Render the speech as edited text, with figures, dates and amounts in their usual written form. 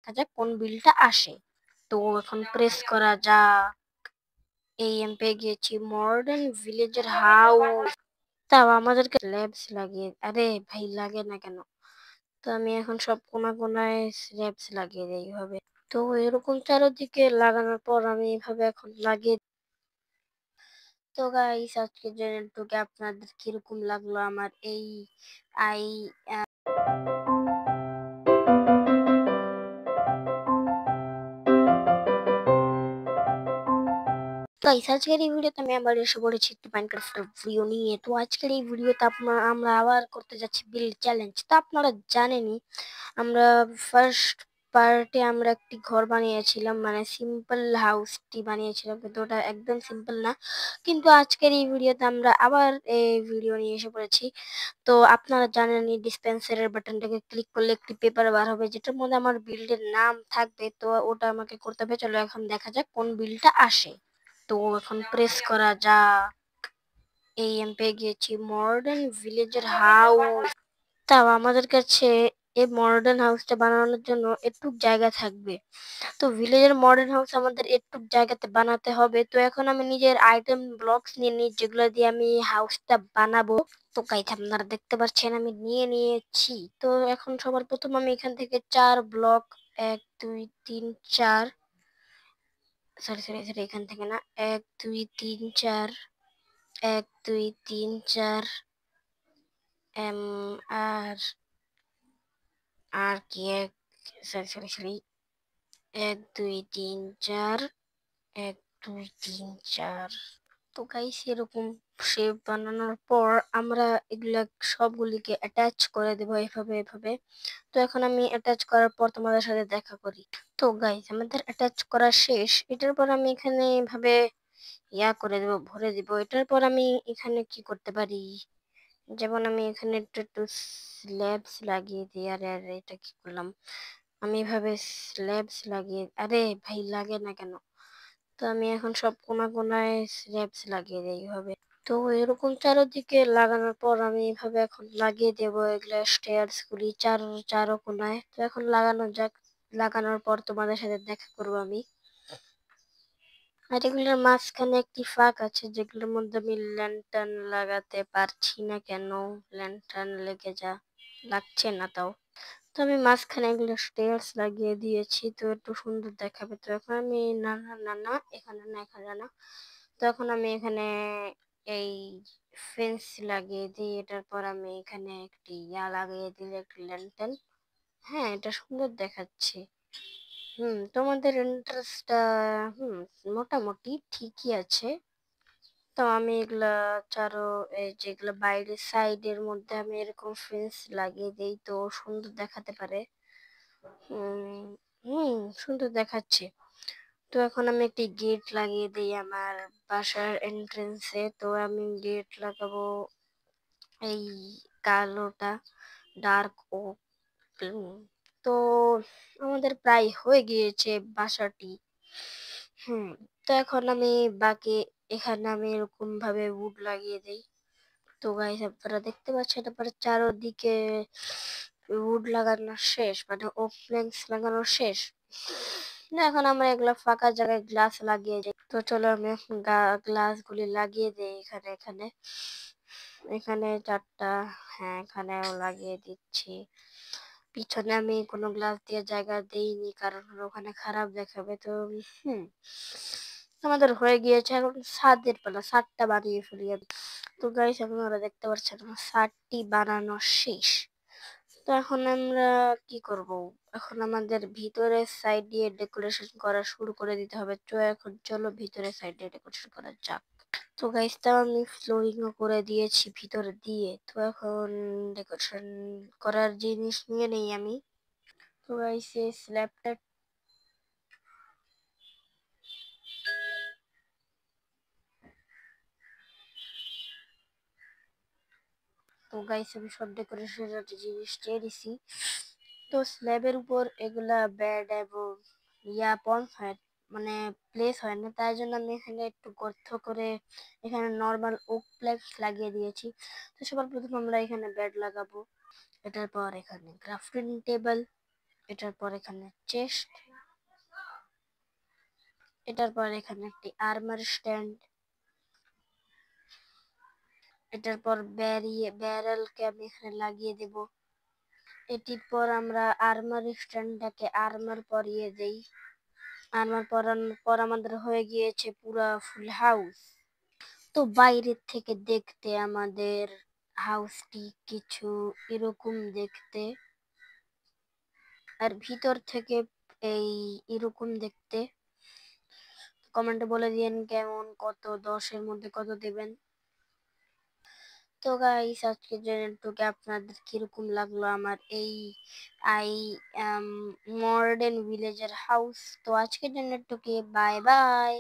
দেখা যাক কোন বিলটা আসে। তো এখন প্রেস করা যাক। এই আমি পেয়ে গিয়েছি মডার্ন ভিলেজের হাউস। তাও আমাদেরকে স্ল্যাবস লাগিয়ে, আরে ভাই লাগে না কেন? তো আমি এখন সব কোনায় স্ল্যাবস লাগিয়ে দেই এইভাবে। তো এরকম চারদিকে লাগানোর পর আমি এভাবে এখন লাগিয়ে। তো গাইস আজকের জন্য আপনাদের কিরকম লাগলো আমার এই আই গাইস আজকের এই ভিডিওতে আমি আবার এসে পড়েছি একটি মাইনক্রাফটের ভিডিও নিয়ে। তো আজকের এই ভিডিওতে আমরা আবার করতে যাচ্ছি বিল্ড চ্যালেঞ্জ। তো আপনারা জানেনই আমরা ফার্স্ট পার্টে আমরা একটি ঘর বানিয়েছিলাম, মানে সিম্পল হাউসটি বানিয়েছিলাম, কিন্তু ওটা একদম সিম্পল না। কিন্তু আজকের এই ভিডিওতে আমরা আবার এই ভিডিও নিয়ে এসে পড়েছি। তো আপনারা জানেনই ডিসপেন্সারের বাটনটাকে ক্লিক করলে একটি পেপার বার হবে যেটার মধ্যে আমার বিল্ডের নাম থাকবে। তো ওটা আমাকে করতে হবে। চলো এখন দেখা যাক কোন বিলটা আসে। তো এখন প্রেস করা যাক। এই আমি পেয়ে গিয়েছি মডার্ন ভিলেজের হাউস। তাও আমাদের কাছে এই মডার্ন হাউসটা বানানোর জন্য একটু জায়গা থাকবে। তো ভিলেজের মডার্ন হাউস আমাদের একটু জায়গাতে বানাতে হবে। তো এখন আমি নিজের আইটেম ব্লকস নিয়ে নিই যেগুলো দিয়ে আমি হাউসটা বানাবো। তো গাইস আপনারা দেখতে পাচ্ছেন আমি নিয়ে নিয়েছি। তো এখন সবার প্রথম আমি এখান থেকে 4 ব্লক, 1 2 3 4, সরি এখান থেকে না, 1 2 3 4, 1 2 3 4, এম আর আর কি এক, সরি 1 2 3 4, 1 2 3 4। তো গাইস এরকম শেপ বানানোর পর আমরা এগুলা সবগুলিকে অ্যাটাচ করে দেবো এভাবে। তো এখন আমি অ্যাটাচ করার পর তোমাদের সাথে দেখা করি। তো গাইস আমাদের অ্যাটাচ করা শেষ। এটার পর আমি এখানে এভাবে করে দেবো, ভরে দিব। এটার পর আমি এখানে কি করতে পারি, যেমন আমি এখানে একটু স্ল্যাবস লাগিয়ে দিই। আরে এটা কি করলাম? আমি এভাবে স্ল্যাবস লাগিয়ে, আরে ভাই লাগে না কেন? তো আমি এখন সব কোনায় স্ল্যাবস লাগিয়ে দিই এইভাবে। তো এরকম চারদিকে লাগানোর পর আমি এভাবে এখন লাগিয়ে দেবো এগুলা স্টেয়ার্স গুলি চারো কোনায়। তো এখন লাগানো যাক। লাগানোর পর তোমাদের সাথে দেখা করবো আমি। আর এগুলোর মাঝখানে একটি ফাঁক আছে যেগুলোর মধ্যে আমি ল্যান্টার্ন লাগাতে পারছি না কেন? ল্যান্টার্ন লাগছে না তাও। তো আমি মাঝখানে এগুলো স্টেয়ার্স লাগিয়ে দিয়েছি তো একটু সুন্দর দেখাবে। তো এখন আমি না এখানে না। তো এখন আমি এখানে এই ফেন্স লাগিয়ে দিই। এটার পর আমি এখানে একটি লাগিয়ে দিলে একটি ল্যান্টার্ন। হ্যাঁ এটা সুন্দর দেখাচ্ছে। তোমাদের ইন্টারেস্টটা মোটামুটি ঠিকই আছে। তো আমি এগুলা চারো এই যেগুলো বাইরের সাইডের মধ্যে আমি এরকম ফেন্স লাগিয়ে দেই তো সুন্দর দেখাতে পারে। হুম সুন্দর দেখাচ্ছে। তো এখন আমি একটি গেট লাগিয়ে দিই আমার বাসার এন্ট্রেন্সে। তো আমি গেট লাগাবো এই কালোটা, ডার্ক ওক। তো আমাদের প্রায় হয়ে গিয়েছে বাসাটি। হুম তো এখন আমি বাকি এখানে আমি এরকম ভাবে উড লাগিয়ে দিই। তো গাইস আপনারা দেখতে পাচ্ছেন তারপরে চারোদিকে উড লাগানো শেষ, মানে ওক প্ল্যাঙ্কস লাগানো শেষ। না এখন আমরা এগুলা ফাঁকা জায়গায় গ্লাস লাগিয়ে যাই। তো চলো আমি এখন গ্লাস গুলি লাগিয়ে দিই এখানে এখানে 4টা। হ্যাঁ এখানেও লাগিয়ে দিচ্ছি। পিছনে আমি কোনো গ্লাস দিয়ে জায়গা দেইনি কারণ হলো ওখানে খারাপ দেখাবে। তো হুম আমাদের হয়ে গিয়েছে। এখন ছাদের পালা, ছাদটা বানিয়ে ফেলি আমি। তো গাইস আপনারা দেখতে পাচ্ছেন আমার ছাদটি বানানো শেষ। তো এখন আমরা কি করব, এখন আমাদের ভিতরের সাইড দিয়ে ডেকোরেশন করা শুরু করে দিতে হবে। তো এখন চলো ভিতরের সাইড দিয়ে ডেকোরেশন করা যাক। তো গাইস তাও আমি ফ্লোরিংও করে দিয়েছি ভিতরে দিয়ে। তো এখন ডেকোরেশন করার জিনিস নিয়ে নেই আমি। তো গাইস এই স্ল্যাবটা, তো গাইস আমি সব ডেকোরেশনের জিনিস নিয়ে নিছি। তো স্ল্যাবের উপর এগুলা বেড এবং পন্স হয়, মানে প্লেস হয় না, তাই জন্য আমি এখানে একটু গর্ত করে এখানে নর্মাল ওক প্লেক্স লাগিয়ে দিয়েছি। তো সবার প্রথম আমরা এখানে বেড লাগাবো। এটার পর এখানে ক্রাফটিং টেবিল, এটার পর এখানে চেস্ট, এটার পর এখানে একটি আর্মার স্ট্যান্ড, এটার পর ব্যারেলকে আমি এখানে লাগিয়ে দেব। এটির পর আমরা আর্মার স্ট্যান্ডটাকে আর্মার পরিয়ে দেই। আর্মার পরানোর পর আমাদের হয়ে গিয়েছে পুরা ফুল হাউস। তো বাইরের থেকে দেখতে আমাদের হাউসটি কিছু এরকম দেখতে, আর ভিতর থেকে এই এরকম দেখতে। কমেন্টে বলে দিয়েন কেমন, কত 10-এর মধ্যে কত দেবেন। তো গাইস আজকের জন্য আপনাদের কিরকম লাগলো আমার এই আই মডার্ন ভিলেজের হাউস। তো আজকের জন্য বাই বাই।